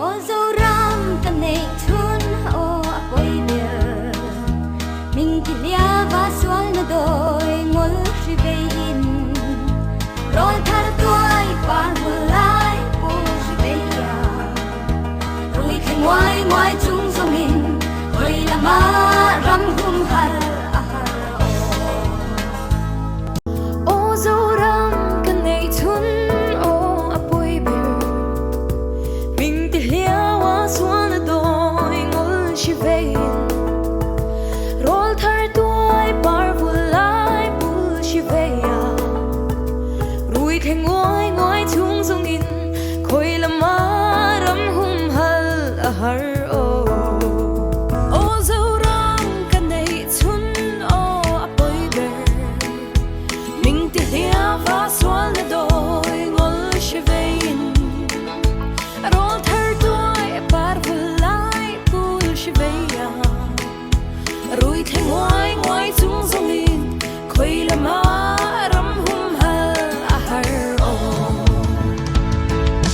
ô dâu ram cần này chun ô bồi bia mình thì lia và xuân nó đôi ngol si về in rồi thar tuổi pan mulai pu si về ya rồi khi ngoài ngoài chung sông in rồi làm ma ram hum har ô dâu ram cần này chun ô bồi bia mình thì lia và xuân nó đôi ngol si về in rồi thar tuổi par mulai pu si về ya rồi khi ngoài ngoài chung sông in khơi làm ma ram hum har ô ô dâu ram cần này chun ô bồi bia mình thì lia và xuân nó đôi ngol si về in rồi thar tuổi par mulai pu si về ya rồi khi ngoài